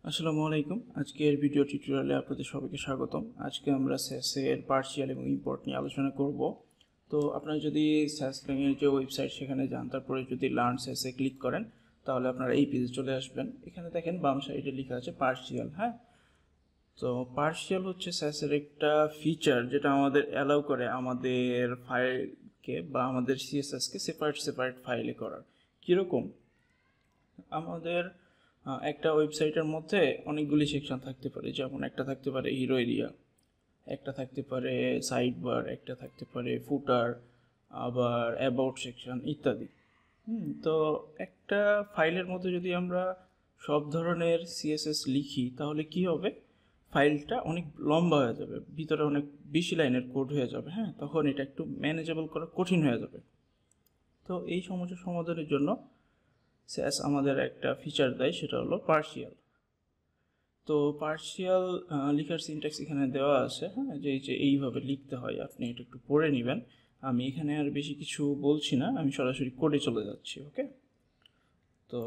আসসালামু আলাইকুম। আজকের ভিডিও টিউটোরিয়ালে আপনাদের সবাইকে স্বাগতম। আজকে আমরা SAS এর পার্শিয়াল এবং ইম্পোর্ট নিয়ে আলোচনা করব। তো আপনারা যদি SAS এর যে ওয়েবসাইট সেখানে যান, তারপরে যদি লার্ন SAS এ ক্লিক করেন, তাহলে আপনারা এই পেজে চলে আসবেন। এখানে দেখেন বাম সাইডে লেখা আছে পার্শিয়াল। হ্যাঁ, তো পার্শিয়াল হচ্ছে SAS এর একটা ফিচার যেটা আমাদের অ্যালাউ করে আমাদের ফাইলকে বা আমাদের CSS-কে সেপারেট ফাইলে করার। কীরকম? আমাদের একটা ওয়েবসাইটের মধ্যে অনেকগুলি সেকশন থাকতে পারে, যেমন একটা থাকতে পারে হিরো এরিয়া, একটা থাকতে পারে সাইড বার, একটা থাকতে পারে ফুটার, আবার অ্যাবাউট সেকশন ইত্যাদি। তো একটা ফাইলের মধ্যে যদি আমরা সব ধরনের সিএসএস লিখি, তাহলে কি হবে? ফাইলটা অনেক লম্বা হয়ে যাবে, ভিতরে অনেক বেশি লাইনের কোড হয়ে যাবে। হ্যাঁ, তখন এটা একটু ম্যানেজেবল করা কঠিন হয়ে যাবে। তো এই সমস্যা সমাধানের জন্য SAS আমাদের একটা ফিচার দেয়, সেটা হলো পার্শিয়াল। তো পার্শিয়াল লেখার সিনট্যাক্স এখানে দেওয়া আছে। হ্যাঁ, যে এইভাবে লিখতে হয়, আপনি এটা একটু পড়ে নেবেন। আমি এখানে আর বেশি কিছু বলছি না, আমি সরাসরি কোডে চলে যাচ্ছি। ওকে, তো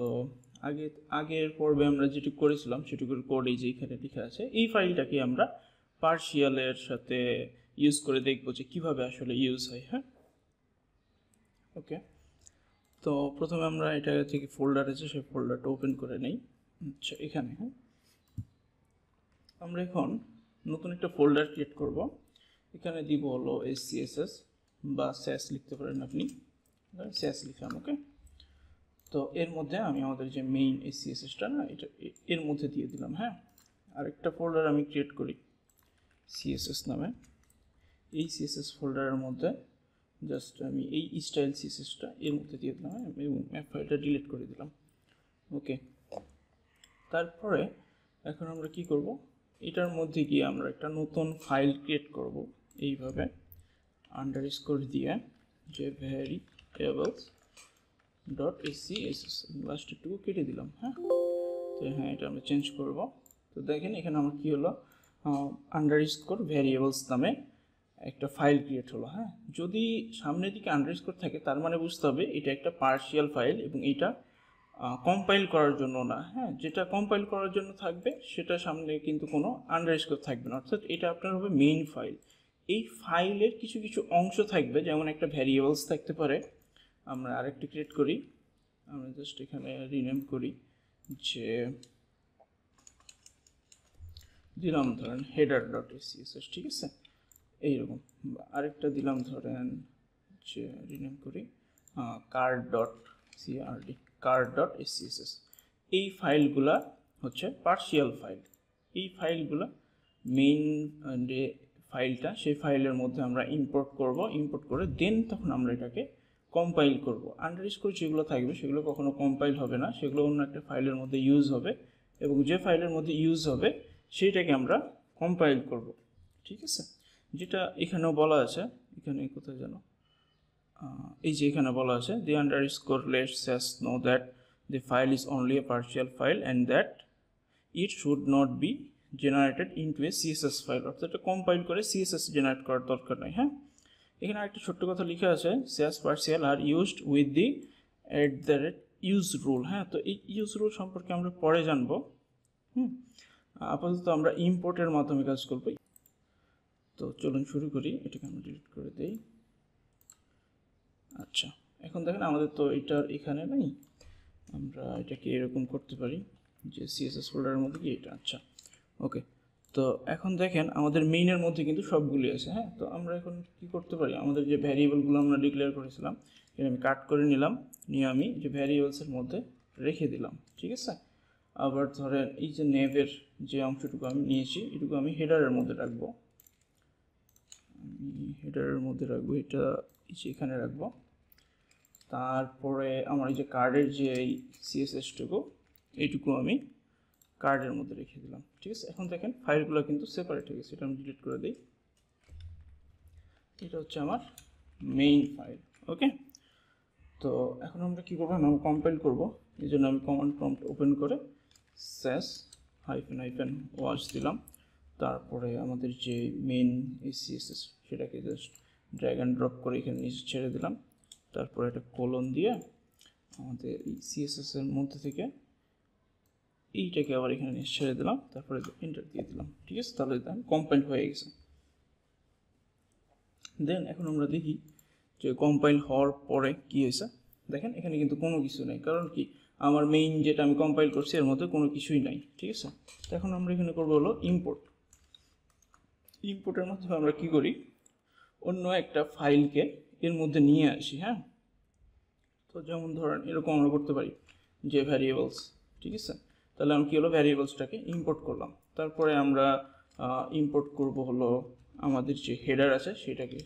আগের পর্বে আমরা যেটুকু করেছিলাম সেটুকুর কোড এই যে এখানে লেখা আছে। এই ফাইলটাকে আমরা পার্শিয়ালের সাথে ইউজ করে দেখব যে কীভাবে আসলে ইউজ হয়। হ্যাঁ, ওকে, তো প্রথমে আমরা এটা থেকে ফোল্ডার আছে, সেই ফোল্ডারটা ওপেন করে নেই। আচ্ছা, এখানে হ্যাঁ আমরা এখন নতুন একটা ফোল্ডার ক্রিয়েট করব। এখানে দিব হলো SCSS বা SAS লিখতে পারেন আপনি, SAS লিখলাম। ওকে, তো এর মধ্যে আমি আমাদের যে মেইন SCSS-টা না, এটা এর মধ্যে দিয়ে দিলাম। হ্যাঁ, আরেকটা ফোল্ডার আমি ক্রিয়েট করি CSS নামে। এই CSS ফোল্ডারের মধ্যে জাস্ট আমি এই স্টাইল CSS-টা এর মধ্যে দিয়ে দিলাম এবং ম্যাপ ফাইলটা ডিলিট করে দিলাম। ওকে, তারপরে এখন আমরা কি করব? এটার মধ্যে গিয়ে আমরা একটা নতুন ফাইল ক্রিয়েট করব এইভাবে আন্ডারস্কোর দিয়ে, যে ভ্যারিয়েবলস ডট SCSS লাস্ট একটু কেটে দিলাম। হ্যাঁ, তো হ্যাঁ, এটা আমরা চেঞ্জ করব। তো দেখেন এখানে আমার কি হলো, আন্ডারস্কোর ভ্যারিয়েবলস নামে একটা ফাইল ক্রিয়েট হলো। হ্যাঁ, যদি সামনের দিকে আন্ডারস্কোর থাকে, তার মানে বুঝতে হবে এটা একটা পার্শিয়াল ফাইল এবং এটা কম্পাইল করার জন্য না। হ্যাঁ, যেটা কম্পাইল করার জন্য থাকবে সেটা সামনে কিন্তু কোনো আন্ডারস্কোর থাকবে না, অর্থাৎ এটা আপনার হবে মেইন ফাইল। এই ফাইলের কিছু কিছু অংশ থাকবে, যেমন একটা ভ্যারিয়েবলস থাকতে পারে। আমরা আরেকটা ক্রিয়েট করি, আমরা জাস্ট এখানে রিনেম করি, যে দিলাম ধরেন হেডার ডট SCSS, ঠিক আছে, এইরকম। আরেকটা দিলাম ধরেন যে রিনেম করি card dot CRD, card dot SCSS। এই ফাইলগুলা হচ্ছে পার্শিয়াল ফাইল। এই ফাইলগুলা মেইন যে ফাইলটা, সেই ফাইলের মধ্যে আমরা ইম্পোর্ট করব। ইম্পোর্ট করে দেন তখন আমরা এটাকে কম্পাইল করব। আন্ডারস্কোর যেগুলো থাকবে সেগুলো কখনো কম্পাইল হবে না, সেগুলো অন্য একটা ফাইলের মধ্যে ইউজ হবে, এবং যে ফাইলের মধ্যে ইউজ হবে সেইটাকে আমরা কম্পাইল করব। ঠিক আছে, যেটা এখানেও বলা আছে, এখানে কোথায় যেন এই যে এখানে বলা আছে the underscore lets SAS know that the file is only a partial file and that it should not be generated into a CSS file, অর্থাৎ এটা কম্পাইল করে CSS জেনারেট করার দরকার নাই। হ্যাঁ, এখানে একটা ছোট্ট কথা লেখা আছে, SAS partial are used with the use rule। হ্যাঁ, তো এই ইউজ রুল সম্পর্কে আমরা পরে জানবো। আপাতত আমরা ইম্পোর্টের মাধ্যমে কাজ করব। তো চলুন শুরু করি, এটাকে আমরা ডিলিট করে দেই। আচ্ছা, এখন দেখেন আমাদের তো এটার এখানে নেই, আমরা এটাকে এরকম করতে পারি যে CSS ফোল্ডারের মধ্যে কি এটা। আচ্ছা, ওকে, তো এখন দেখেন আমাদের মেইনের মধ্যে কিন্তু সবগুলি আছে। হ্যাঁ, তো আমরা এখন কি করতে পারি, আমাদের যে ভ্যারিয়েবলগুলো আমরা ডিক্লেয়ার করেছিলাম এটা আমি কাট করে নিলাম, নিয়ে আমি যে ভ্যারিয়েবলসের মধ্যে রেখে দিলাম। ঠিক আছে, আবার ধরেন এই যে নেভের যে অংশটুকু আমি নিয়েছি, এটুকু আমি হেডারের মধ্যে রাখবো। আমি হেডারের মধ্যে রাখবো, এটা এখানে রাখবো। তারপরে আমার এই যে কার্ডের যে এই CSS-টুকু, এইটুকু আমি কার্ডের মধ্যে রেখে দিলাম। ঠিক আছে, এখন দেখেন ফাইলগুলো কিন্তু সেপারেট হয়ে গেছে। এটা আমি ডিলিট করে দিই। এটা হচ্ছে আমার মেইন ফাইল। ওকে, তো এখন আমরা কী করবো, আমি কম্পাইল করবো। এই জন্য আমি কমান্ড প্রম্পট ওপেন করে SAS -wash দিলাম। তারপরে আমাদের যে মেইন SCSS সেটাকে জাস্ট ড্র্যাগ অ্যান্ড ড্রপ করে এখানে নিচে ছেড়ে দিলাম। তারপরে একটা কোলন দিয়ে আমাদের এই CSS-এর মধ্যে থেকে এইটাকে আবার এখানে ছেড়ে দিলাম, তারপরে এন্টার দিয়ে দিলাম। ঠিক আছে, তাহলে কম্পাইল হয়ে গেছে। দেন এখন আমরা দেখি যে কম্পাইল হওয়ার পরে কি হয়েছে। দেখেন এখানে কিন্তু কোনো কিছু নেই, কারণ কি আমার মেইন যেটা আমি কম্পাইল করছি এর মধ্যে কোনো কিছুই নাই। ঠিক আছে, তো এখন আমরা এখানে করবো হলো ইম্পোর্ট। ইম্পোর্টের মাধ্যমে আমরা কি করি, অন্য একটা ফাইলকে এর মধ্যে নিয়ে আসি। হ্যাঁ, তো যেমন ধরেন এরকম আমরা করতে পারি যে ভ্যারিয়েবলস। ঠিক আছে, তাহলে আমি কী হলো ভ্যারিয়েবলসটাকে ইম্পোর্ট করলাম। তারপরে আমরা ইম্পোর্ট করব হলো আমাদের যে হেডার আছে সেটাকে।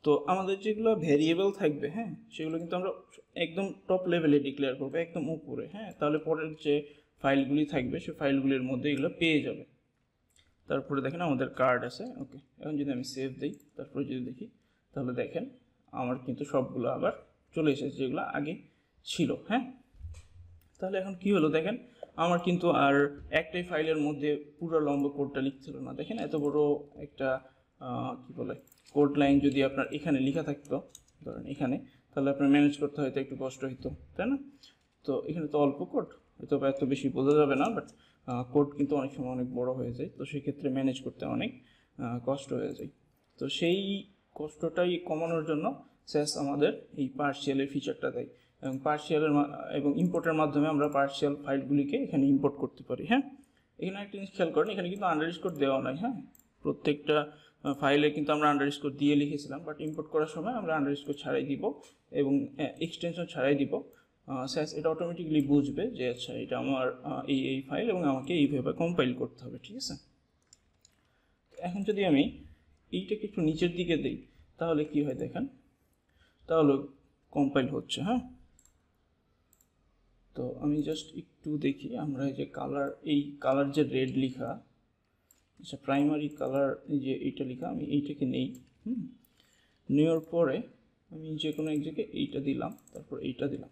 তো আমাদের যেগুলো ভ্যারিয়েবল থাকবে, হ্যাঁ, সেগুলো কিন্তু আমরা একদম টপ লেভেলে ডিক্লেয়ার করবো, একদম উপরে। হ্যাঁ, তাহলে পরের যে ফাইলগুলি থাকবে সেই ফাইলগুলির মধ্যে এগুলো পেয়ে যাবে। তারপরে দেখেন আমাদের কার্ড আছে। ওকে, এখন যদি আমি সেভ দিই, তারপরে যদি দেখি, তাহলে দেখেন আমার কিন্তু সবগুলো আবার চলে এসেছে যেগুলো আগে ছিল। হ্যাঁ, তাহলে এখন কি হলো দেখেন, আমার কিন্তু আর একটাই ফাইলের মধ্যে পুরো লম্বা কোডটা লিখতে হলো না। দেখেন এত বড় একটা কি বলে কোড লাইন যদি আপনার এখানে লেখা থাকতো, ধরেন এখানে, তাহলে আপনার ম্যানেজ করতে হয়তো একটু কষ্ট হইতো, তাই না? তো এখানে তো অল্প কোড, হয়তো এত বেশি বোঝা যাবে না, বাট কোড কিন্তু অনেক সময় অনেক বড় হয়ে যায়, তো সেই ক্ষেত্রে ম্যানেজ করতে অনেক কষ্ট হয়ে যায়। তো সেই কষ্টটাই কমানোর জন্য স্যাস আমাদের এই পার্শিয়ালের ফিচারটা দেয়, এবং পার্শিয়ালের এবং ইম্পোর্টের মাধ্যমে আমরা পার্শিয়াল ফাইলগুলিকে এখানে ইম্পোর্ট করতে পারি। হ্যাঁ, এখানে একটা জিনিস খেয়াল করেন, এখানে কিন্তু আন্ডারস্কোর দেওয়া নাই। হ্যাঁ, প্রত্যেকটা ফাইলে কিন্তু আমরা আন্ডারস্কোর দিয়ে লিখেছিলাম, বাট ইম্পোর্ট করার সময় আমরা আন্ডারস্কোর ছাড়াই দিব এবং এক্সটেনশন ছাড়াই দিব। স্যাস এটা অটোমেটিকলি বুঝবে যে আচ্ছা এটা আমার এই ফাইল এবং আমাকে এইভাবে কম্পাইল করতে হবে। ঠিক আছে, এখন যদি আমি এইটাকে একটু নিচের দিকে দিই তাহলে কি হয় দেখেন, তাহলে কম্পাইল হচ্ছে। হ্যাঁ, তো আমি জাস্ট একটু দেখি, আমরা এই যে কালার, এই কালার যে রেড লেখা, আচ্ছা প্রাইমারি কালার যে এইটা লেখা, আমি এইটাকে নেই। নেওয়ার পরে আমি যে কোনো এক জায়গায় এইটা দিলাম, তারপর এইটা দিলাম,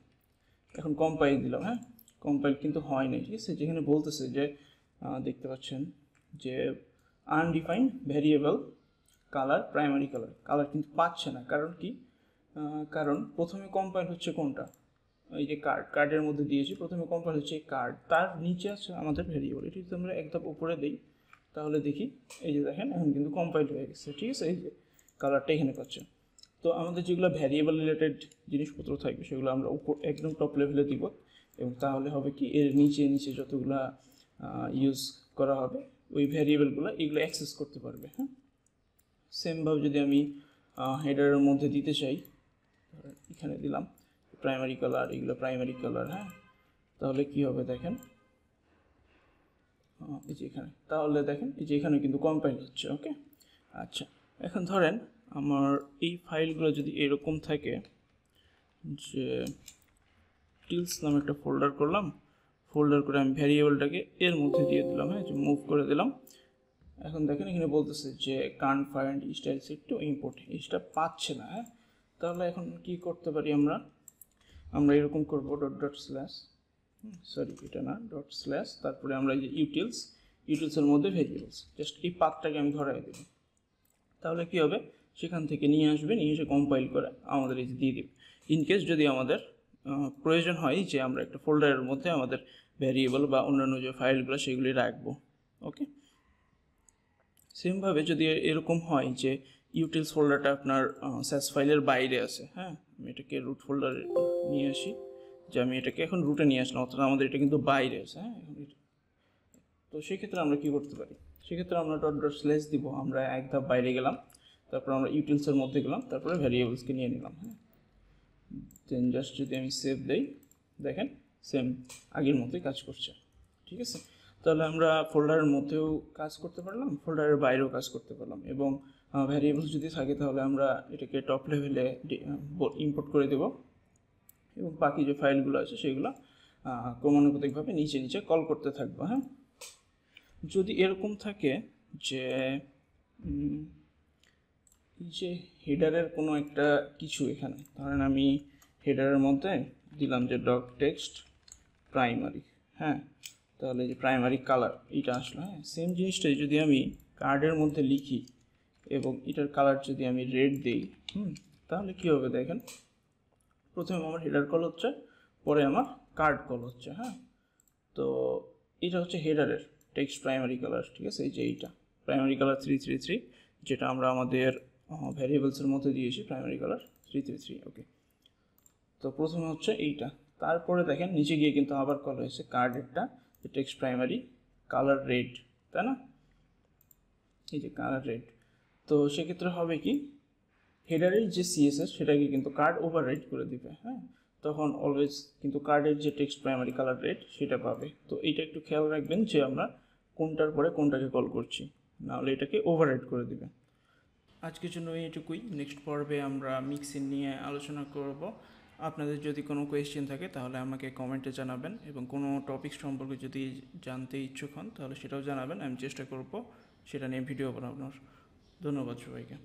এখন কম্পাইল দিলাম। হ্যাঁ, কম্পাইল কিন্তু হয় নাই। ঠিক আছে, যেখানে বলতেছে যে দেখতে পাচ্ছেন যে undefined variable colour primary colour কিন্তু পাচ্ছে না। কারণ কি, কারণ প্রথমে কম্পাইল হচ্ছে কোনটা, এই যে কার্ডের মধ্যে দিয়েছি, প্রথমে কম্পাইল হচ্ছে এই কার্ড, তার নিচে আছে আমাদের ভ্যারিয়েবল। এটি যদি আমরা একদম উপরে দিই তাহলে দেখি, এই যে দেখেন এখন কিন্তু কম্পাইল হয়ে গেছে। ঠিক আছে, এই যে কালারটা এখানে পাচ্ছে। তো আমাদের যেগুলো ভ্যারিয়েবল রিলেটেড জিনিসপত্র থাকবে সেগুলো আমরা উপর একদম টপ লেভেলে দিব, এবং তাহলে হবে কি এর নিচে নিচে যতগুলো ইউজ করা হবে ওই ভ্যারিয়েবলগুলো এগুলো অ্যাক্সেস করতে পারবে। হ্যাঁ, সেমভাবে যদি আমি হেডারের মধ্যে দিতে চাই, এখানে দিলাম প্রাইমারি কালার, এগুলো প্রাইমারি কালার। হ্যাঁ, তাহলে কি হবে দেখেন, এই যে এখানে, তাহলে দেখেন এই যে এখানে কিন্তু কম্পাইল হচ্ছে। ওকে, আচ্ছা এখন ধরেন আমার এই ফাইলগুলো যদি এরকম থাকে যে টিলস নামে একটা ফোল্ডার করলাম, ফোল্ডার করে আমি ভ্যারিয়েবলটাকে এর মধ্যে দিয়ে দিলাম। হ্যাঁ, যে মুভ করে দিলাম। এখন দেখেন এখানে বলতেছে যে Kant find style set two import, এটা পাচ্ছে না। হ্যাঁ, তাহলে এখন কি করতে পারি আমরা এরকম করব ডট স্ল্যাশ, সরি এটা না, ডট স্ল্যাশ, তারপরে আমরা এই যে ইউটিলসের মধ্যে ভ্যারিয়েবলস, জাস্ট এই পাথটাকে আমি ধরাই দেব। তাহলে কি হবে, সেখান থেকে নিয়ে আসবে, নিয়ে এসে কম্পাইল করে আমাদের এই যে দিয়ে দেবে। ইনকেস যদি আমাদের প্রয়োজন হয় যে আমরা একটা ফোল্ডারের মধ্যে আমাদের ভ্যারিয়েবল বা অন্যান্য যে ফাইলগুলো সেগুলি রাখবো। ওকে, সেমভাবে যদি এরকম হয় যে ইউটিলস ফোল্ডারটা আপনার স্যাস ফাইলের বাইরে আছে, হ্যাঁ, আমি এটাকে রুট ফোল্ডারে নিয়ে আসি, যে আমি এটাকে এখন রুটে নিয়ে আসলাম, অর্থাৎ আমাদের এটা কিন্তু বাইরে আছে। হ্যাঁ, তো সেক্ষেত্রে আমরা কি করতে পারি, সেক্ষেত্রে আমরা ডট স্ল্যাশ দিব, আমরা এক ধাপ বাইরে গেলাম, তারপর আমরা ইউটিলসের মধ্যে গেলাম, তারপরে ভ্যারিয়েবলসকে নিয়ে নিলাম। হ্যাঁ, দেন জাস্ট যদি আমি সেভ দেই, দেখেন সেম আগের মতোই কাজ করছে। ঠিক আছে, তাহলে আমরা ফোল্ডারের মধ্যেও কাজ করতে পারলাম, ফোল্ডারের বাইরেও কাজ করতে পারলাম, এবং ভ্যারিয়েবলস যদি থাকে তাহলে আমরা এটাকে টপ লেভেলে ইম্পোর্ট করে দেব, এবং বাকি যে ফাইলগুলো আছে সেগুলো ক্রমানুগতিকভাবে নিচে নিচে কল করতে থাকবো। হ্যাঁ, যদি এরকম থাকে যে যে হেডারের কোনো একটা কিছু, এখানে ধরেন আমি হেডারের মধ্যে দিলাম যে ডট টেক্সট প্রাইমারি, হ্যাঁ, তাহলে যে প্রাইমারি কালার এইটা আসলো। হ্যাঁ, সেম জিনিসটাই যদি আমি কার্ডের মধ্যে লিখি এবং এটার কালার যদি আমি রেড দিই, তাহলে কী হবে দেখেন, প্রথমে আমার হেডার কল হচ্ছে, পরে আমার কার্ড কল হচ্ছে। হ্যাঁ, তো এটা হচ্ছে হেডারের টেক্সট প্রাইমারি কালার, ঠিক আছে। এই যে এইটা প্রাইমারি কালার 333, যেটা আমরা আমাদের ভ্যারিয়েবলসের মধ্যে দিয়েছি প্রাইমারি কালার 333। ওকে, তো প্রথমে হচ্ছে এইটা, তারপরে দেখেন নিচে গিয়ে কিন্তু আবার কল হয়েছে কার্ডেরটা, টেক্সট প্রাইমারি কালার রেড, তাই না, এই যে কালার রেড। তো সেক্ষেত্রে হবে কি, হেডারের যে সিএসএস সেটাকে কিন্তু কার্ড ওভাররাইড করে দিবে, হ্যাঁ, তখন অলওয়েজ কিন্তু কার্ডের যে টেক্সট প্রাইমারি কালার রেড সেটা পাবে। তো এইটা একটু খেয়াল রাখবেন যে আমরা কোনটার পরে কোনটাকে কল করছি, নাহলে এটাকে ওভাররাইড করে দিবে। আজকের জন্য এইটুকুই, নেক্সট পর্বে আমরা মিক্সিং নিয়ে আলোচনা করব। আপনাদের যদি কোনো কোয়েশ্চেন থাকে তাহলে আমাকে কমেন্টে জানাবেন, এবং কোনো টপিক সম্পর্কে যদি জানতে ইচ্ছুক হন তাহলে সেটাও জানাবেন, আমি চেষ্টা করব সেটা নিয়ে ভিডিও বানানোর। ধন্যবাদ সবাইকে।